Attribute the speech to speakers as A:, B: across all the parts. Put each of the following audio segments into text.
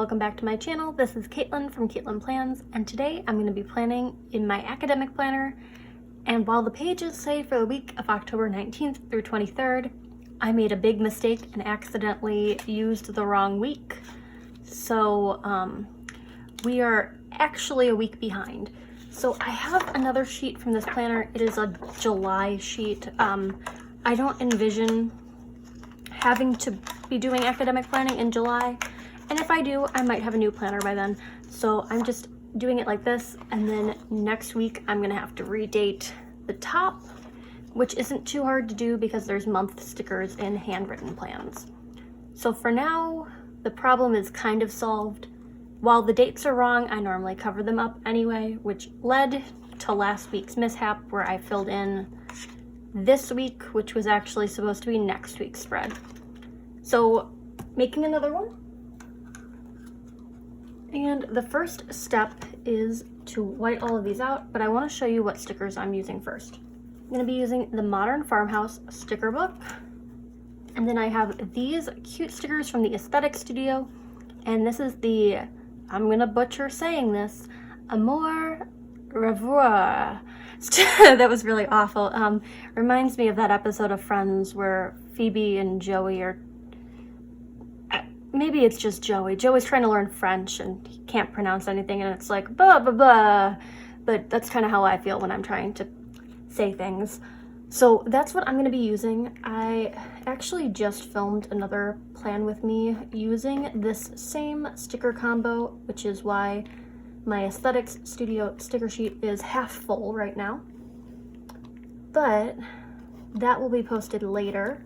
A: welcome back to my channel. This is Caitlin from Caitlin Plans, and today I'm going to be planning in my academic planner. And while the pages say for the week of October 19th through 23rd, I made a big mistake and accidentally used the wrong week. So we are actually a week behind. So I have another sheet from this planner. It is a July sheet. I don't envision having to be doing academic planning in July, and if I do, I might have a new planner by then. So I'm just doing it like this, and then next week I'm gonna have to redate the top, which isn't too hard to do because there's month stickers in handwritten plans. So for now, the problem is kind of solved. While the dates are wrong, I normally cover them up anyway, which led to last week's mishap where I filled in this week, which was actually supposed to be next week's spread. So making another one. And the first step is to white all of these out, but I want to show you what stickers I'm using first. I'm going to be using the Modern Farmhouse sticker book. And then I have these cute stickers from the Aesthetic Studio. And this is the, I'm going to butcher saying this, amour, rêveur. That was really awful. Reminds me of that episode of Friends where Phoebe and Joey are, maybe it's just Joey. Joey's trying to learn French and he can't pronounce anything and it's like blah blah blah. But that's kind of how I feel when I'm trying to say things. So that's what I'm going to be using. I actually just filmed another plan with me using this same sticker combo, which is why my Aesthetics Studio sticker sheet is half full right now. But that will be posted later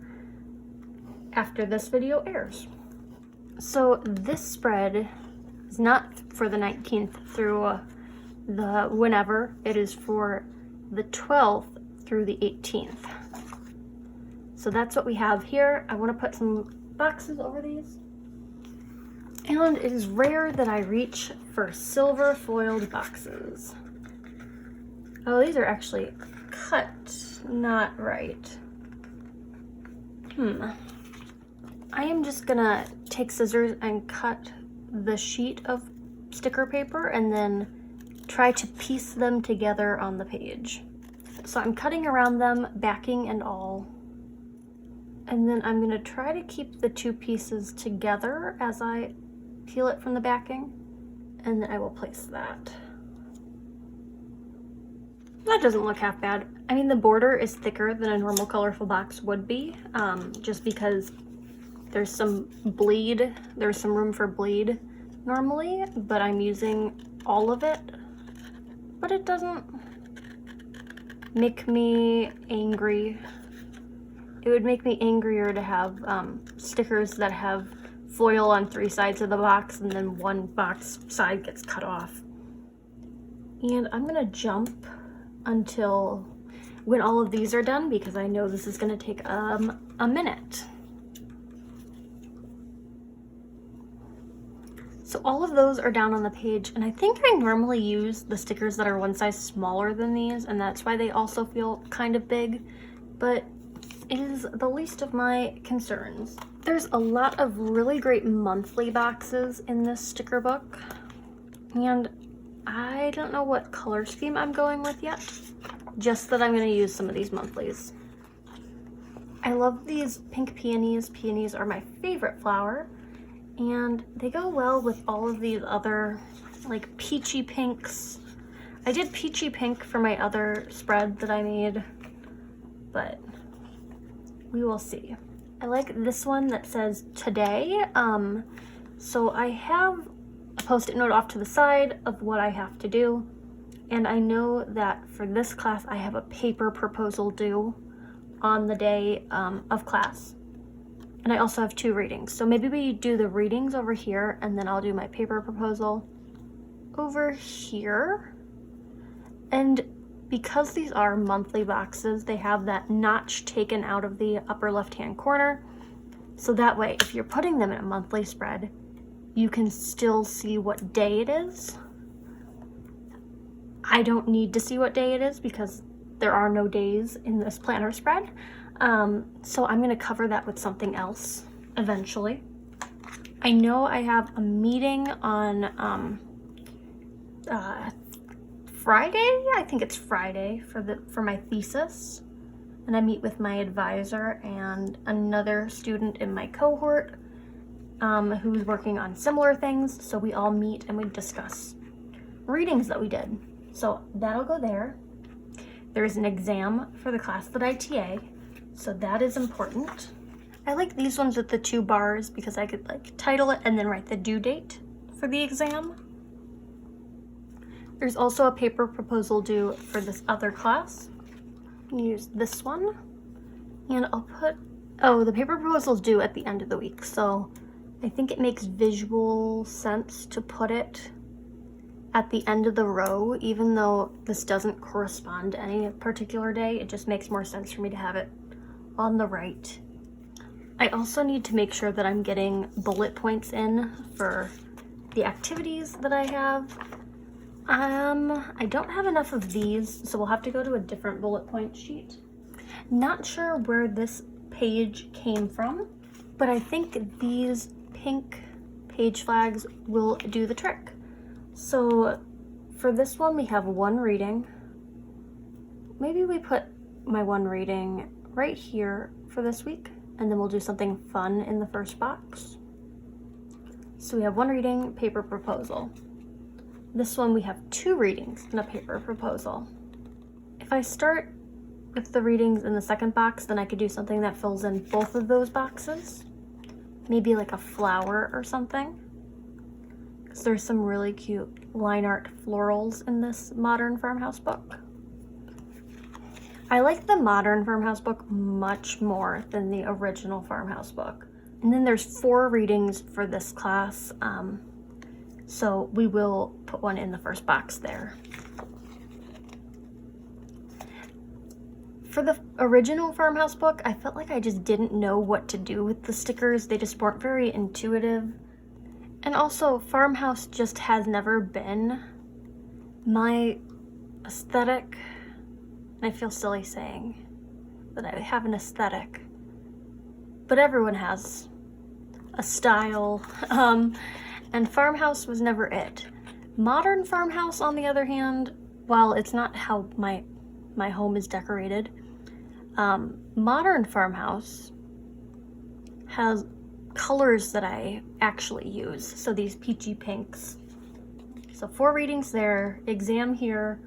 A: after this video airs. So this spread is not for the 19th through the whenever. It is for the 12th through the 18th. So that's what we have here. I want to put some boxes over these. And it is rare that I reach for silver foiled boxes. Oh, these are actually cut not right. I am just gonna take scissors and cut the sheet of sticker paper and then try to piece them together on the page. So I'm cutting around them, backing and all. And then I'm gonna try to keep the two pieces together as I peel it from the backing, and then I will place that. That doesn't look half bad. I mean, the border is thicker than a normal colorful box would be, just because there's some bleed, there's some room for bleed normally, but I'm using all of it. But it doesn't make me angry. It would make me angrier to have stickers that have foil on 3 sides of the box and then one box side gets cut off. And I'm gonna jump until when all of these are done because I know this is gonna take a minute. So all of those are down on the page, and I think I normally use the stickers that are one size smaller than these, and that's why they also feel kind of big, but it is the least of my concerns. There's a lot of really great monthly boxes in this sticker book, and I don't know what color scheme I'm going with yet, just that I'm going to use some of these monthlies. I love these pink peonies. Peonies are my favorite flower, and they go well with all of these other like peachy pinks. I did peachy pink for my other spread that I made, but we will see. I like this one that says today. So I have a post-it note off to the side of what I have to do. And I know that for this class, I have a paper proposal due on the day of class. And I also have 2 readings. So maybe we do the readings over here and then I'll do my paper proposal over here. And because these are monthly boxes, they have that notch taken out of the upper left-hand corner. So that way, if you're putting them in a monthly spread, you can still see what day it is. I don't need to see what day it is because there are no days in this planner spread. So I'm gonna cover that with something else eventually. I know I have a meeting on Friday. I think it's Friday for my thesis, and I meet with my advisor and another student in my cohort who's working on similar things. So we all meet and we discuss readings that we did. So that'll go there. There's an exam for the class that I TA, so that is important. I like these ones with the 2 bars because I could like title it and then write the due date for the exam. There's also a paper proposal due for this other class. Use this one, and I'll put, oh, the paper proposal is due at the end of the week, so I think it makes visual sense to put it at the end of the row, even though this doesn't correspond to any particular day. It just makes more sense for me to have it on the right. I also need to make sure that I'm getting bullet points in for the activities that I have. I don't have enough of these, so we'll have to go to a different bullet point sheet. Not sure where this page came from, but I think these pink page flags will do the trick. So for this one, we have 1 reading. Maybe we put my 1 reading right here for this week, and then we'll do something fun in the first box. So we have 1 reading, paper proposal. This one we have 2 readings and a paper proposal. If I start with the readings in the second box, then I could do something that fills in both of those boxes. Maybe like a flower or something. Because there's some really cute line art florals in this modern farmhouse book. I like the modern farmhouse book much more than the original farmhouse book. And then there's 4 readings for this class, so we will put 1 in the first box there. For the original farmhouse book, I felt like I just didn't know what to do with the stickers. They just weren't very intuitive. And also, farmhouse just has never been my aesthetic. And I feel silly saying that I have an aesthetic, but everyone has a style, and farmhouse was never it. Modern farmhouse, on the other hand, while it's not how my home is decorated, modern farmhouse has colors that I actually use. So these peachy pinks. So 4 readings there, exam here.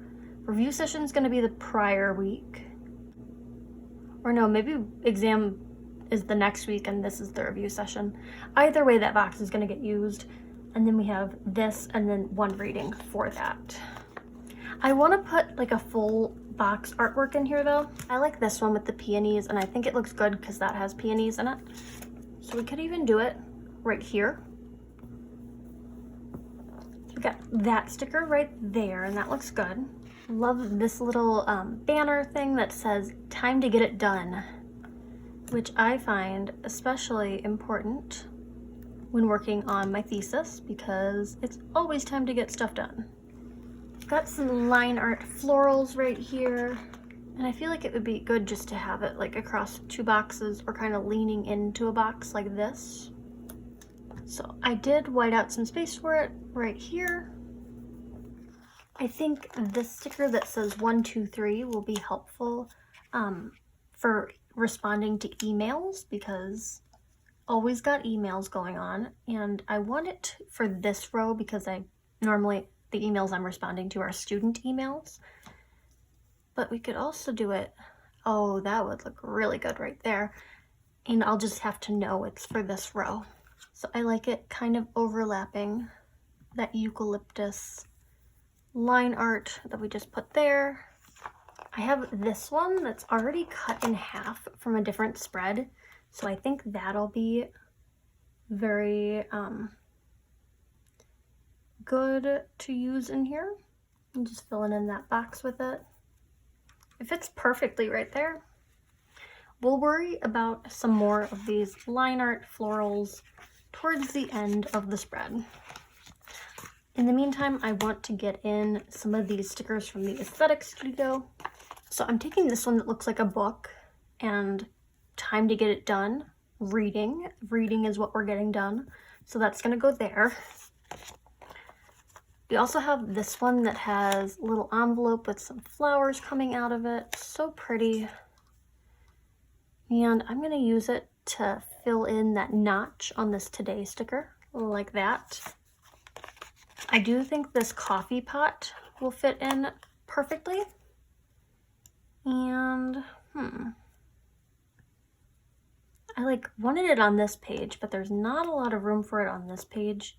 A: Review session's gonna be the prior week. Or no, maybe exam is the next week and this is the review session. Either way, that box is gonna get used. And then we have this and then 1 reading for that. I wanna put like a full box artwork in here though. I like this one with the peonies, and I think it looks good because that has peonies in it. So we could even do it right here. So we got that sticker right there, and that looks good. Love this little banner thing that says "Time to get it done," which I find especially important when working on my thesis because it's always time to get stuff done. Got some line art florals right here, and I feel like it would be good just to have it like across 2 boxes or kind of leaning into a box like this. So I did white out some space for it right here. I think this sticker that says 1, 2, 3 will be helpful for responding to emails because always got emails going on, and I want it for this row because I normally, the emails I'm responding to are student emails, but we could also do it, oh, that would look really good right there, and I'll just have to know it's for this row. So I like it kind of overlapping that eucalyptus line art that we just put there. I have this one that's already cut in half from a different spread, so I think that'll be very good to use in here. I'm just filling in that box with it. It fits perfectly right there. We'll worry about some more of these line art florals towards the end of the spread. In the meantime, I want to get in some of these stickers from the Aesthetic Studio. So I'm taking this one that looks like a book and time to get it done. Reading is what we're getting done. So that's gonna go there. We also have this one that has a little envelope with some flowers coming out of it. So pretty. And I'm gonna use it to fill in that notch on this Today sticker, like that. I do think this coffee pot will fit in perfectly. And, I like wanted it on this page, but there's not a lot of room for it on this page.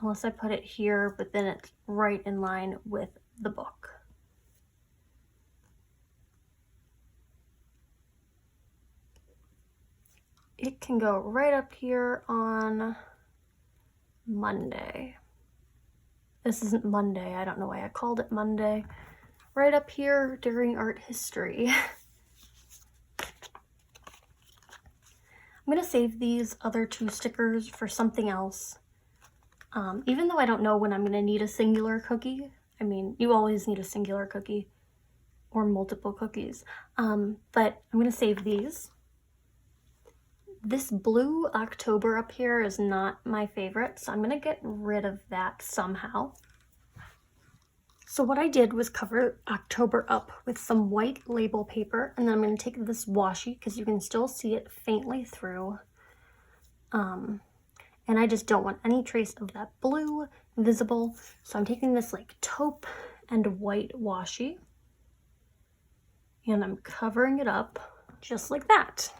A: Unless I put it here, but then it's right in line with the book. It can go right up here on Monday. This isn't Monday, I don't know why I called it Monday. Right up here during art history. I'm gonna save these other 2 stickers for something else. Even though I don't know when I'm gonna need a singular cookie. I mean, you always need a singular cookie or multiple cookies. But I'm gonna save these. This blue October up here is not my favorite, so I'm gonna get rid of that somehow. So what I did was cover October up with some white label paper, and then I'm gonna take this washi because you can still see it faintly through. And I just don't want any trace of that blue visible. So I'm taking this like taupe and white washi, and I'm covering it up just like that.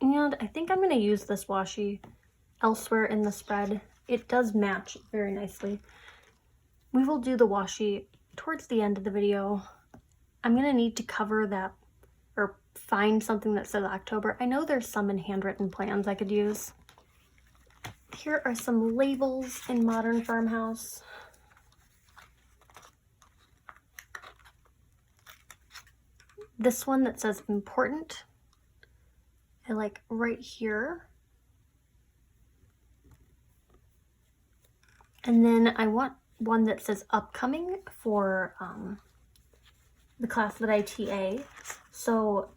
A: And I think I'm going to use this washi elsewhere in the spread. It does match very nicely. We will do the washi towards the end of the video. I'm going to need to cover that or find something that says October. I know there's some in handwritten plans I could use. Here are some labels in Modern Farmhouse. This one that says important, I like right here. And then I want one that says upcoming for the class that I TA. So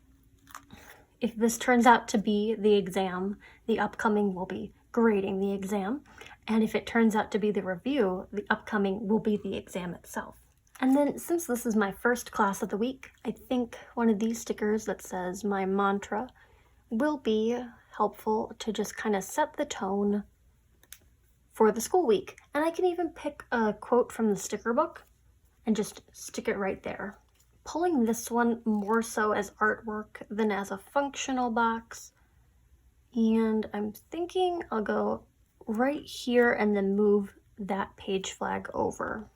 A: if this turns out to be the exam, the upcoming will be grading the exam. And if it turns out to be the review, the upcoming will be the exam itself. And then since this is my first class of the week, I think one of these stickers that says my mantra will be helpful to just kind of set the tone for the school week. And I can even pick a quote from the sticker book and just stick it right there. Pulling this one more so as artwork than as a functional box. And I'm thinking I'll go right here and then move that page flag over.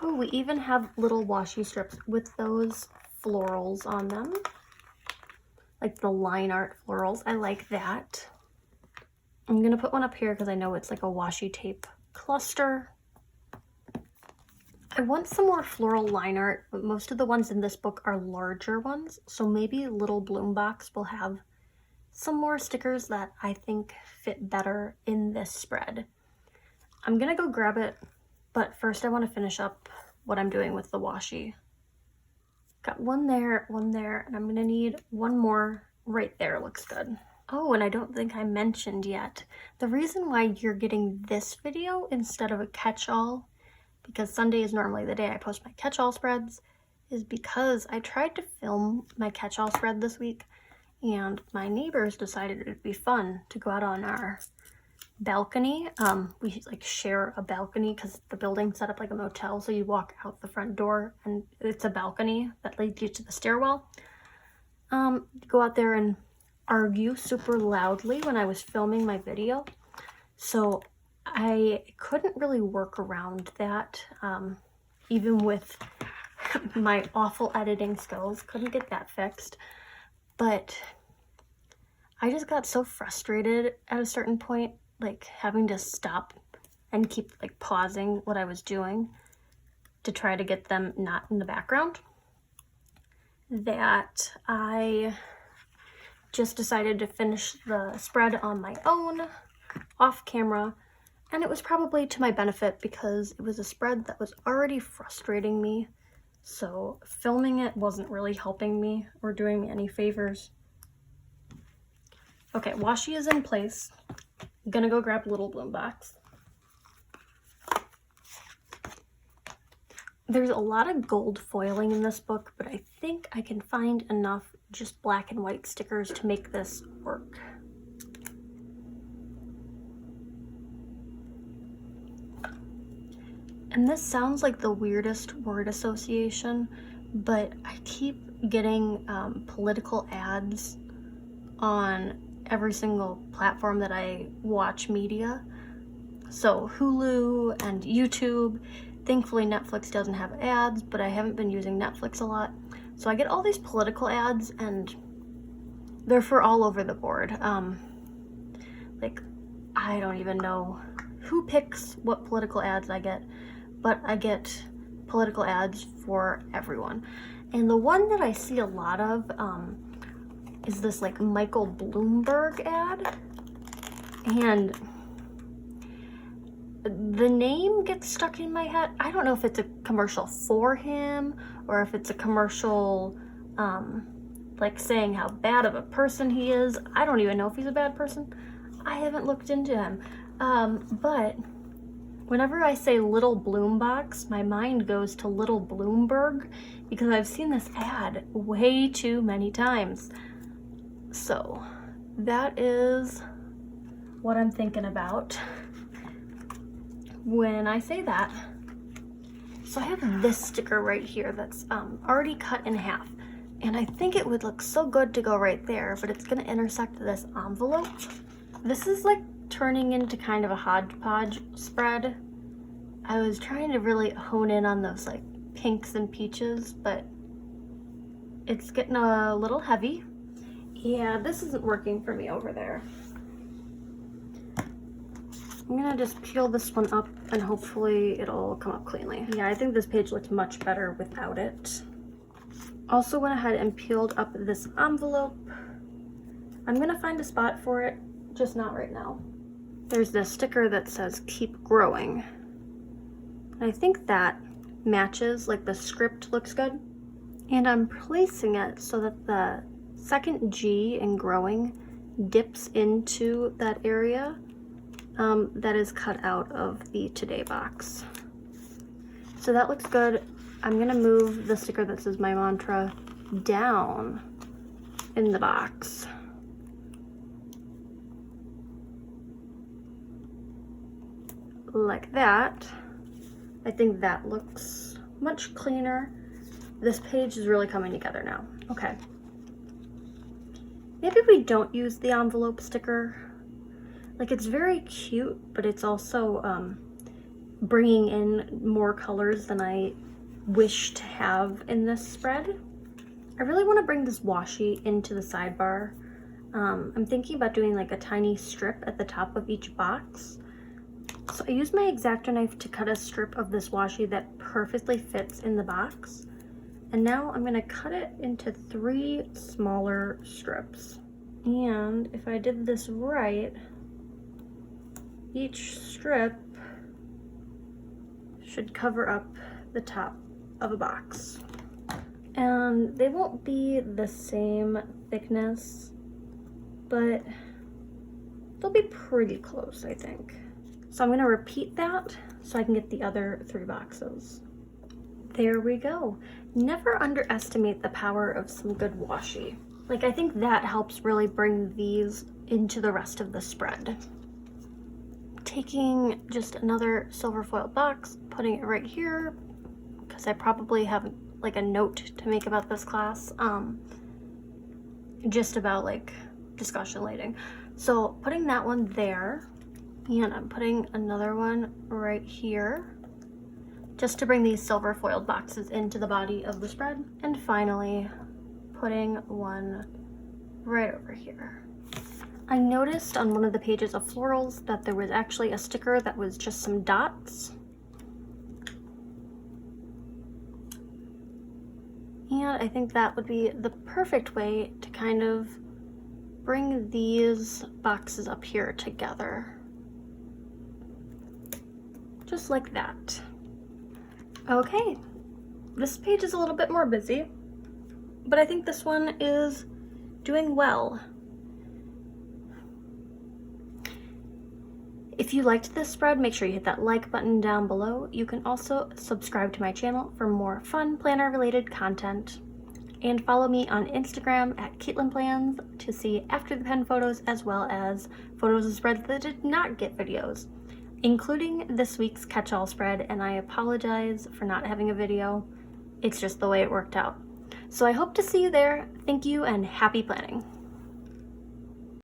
A: Oh, we even have little washi strips with those florals on them. Like the line art florals. I like that. I'm gonna put one up here because I know it's like a washi tape cluster. I want some more floral line art, but most of the ones in this book are larger ones. So maybe Little Bloom Box will have some more stickers that I think fit better in this spread. I'm gonna go grab it, but first I want to finish up what I'm doing with the washi. Got one there, and I'm gonna need one more right there. Looks good. Oh, and I don't think I mentioned yet, the reason why you're getting this video instead of a catch-all, because Sunday is normally the day I post my catch-all spreads, is because I tried to film my catch-all spread this week, and my neighbors decided it would be fun to go out on our balcony. We like share a balcony because the building's set up like a motel, so you walk out the front door and it's a balcony that leads you to the stairwell. Go out there and argue super loudly when I was filming my video, so I couldn't really work around that. Even with my awful editing skills, couldn't get that fixed. But I just got so frustrated at a certain point, like having to stop and keep like pausing what I was doing to try to get them not in the background, that I just decided to finish the spread on my own, off camera, and it was probably to my benefit because it was a spread that was already frustrating me, so filming it wasn't really helping me or doing me any favors. Okay, washi is in place. I'm gonna go grab Little Bloom box. There's a lot of gold foiling in this book, but I think I can find enough just black and white stickers to make this work. And this sounds like the weirdest word association, but I keep getting political ads on every single platform that I watch media. So Hulu and YouTube. Thankfully Netflix doesn't have ads, but I haven't been using Netflix a lot. So I get all these political ads and they're for all over the board. Like, I don't even know who picks what political ads I get, but I get political ads for everyone. And the one that I see a lot of is this like Michael Bloomberg ad. And the name gets stuck in my head. I don't know if it's a commercial for him or if it's a commercial like saying how bad of a person he is. I don't even know if he's a bad person. I haven't looked into him. But whenever I say Little Bloom box, my mind goes to Little Bloomberg because I've seen this ad way too many times. So that is what I'm thinking about when I say that. So I have this sticker right here that's already cut in half. And I think it would look so good to go right there, but it's gonna intersect this envelope. This is like turning into kind of a hodgepodge spread. I was trying to really hone in on those like pinks and peaches, but it's getting a little heavy. Yeah, this isn't working for me over there. I'm gonna just peel this one up and hopefully it'll come up cleanly. Yeah, I think this page looks much better without it. Also went ahead and peeled up this envelope. I'm gonna find a spot for it, just not right now. There's this sticker that says keep growing. And I think that matches, like the script looks good. And I'm placing it so that the second G in growing dips into that area that is cut out of the Today box. So that looks good. I'm gonna move the sticker that says my mantra down in the box. Like that. I think that looks much cleaner. This page is really coming together now. Okay. Maybe we don't use the envelope sticker. Like, it's very cute, but it's also bringing in more colors than I wish to have in this spread. I really want to bring this washi into the sidebar. I'm thinking about doing like a tiny strip at the top of each box. So I used my X-Acto knife to cut a strip of this washi that perfectly fits in the box. And now I'm going to cut it into 3 smaller strips. And if I did this right, each strip should cover up the top of a box. And they won't be the same thickness, but they'll be pretty close, I think. So I'm gonna repeat that so I can get the other 3 boxes. There we go. Never underestimate the power of some good washi. Like, I think that helps really bring these into the rest of the spread. Taking just another silver foil box, putting it right here, because I probably have like a note to make about this class, just about like discussion lighting. So putting that one there, and I'm putting another one right here, just to bring these silver foiled boxes into the body of the spread. And finally, putting one right over here. I noticed on one of the pages of florals that there was actually a sticker that was just some dots. And I think that would be the perfect way to kind of bring these boxes up here together. Just like that. Okay, this page is a little bit more busy, but I think this one is doing well. If you liked this spread, make sure you hit that like button down below. You can also subscribe to my channel for more fun planner related content. And follow me on Instagram at KaitlinPlans to see after the pen photos as well as photos of spreads that did not get videos, including this week's catch-all spread, and I apologize for not having a video. It's just the way it worked out. So I hope to see you there. Thank you and happy planning.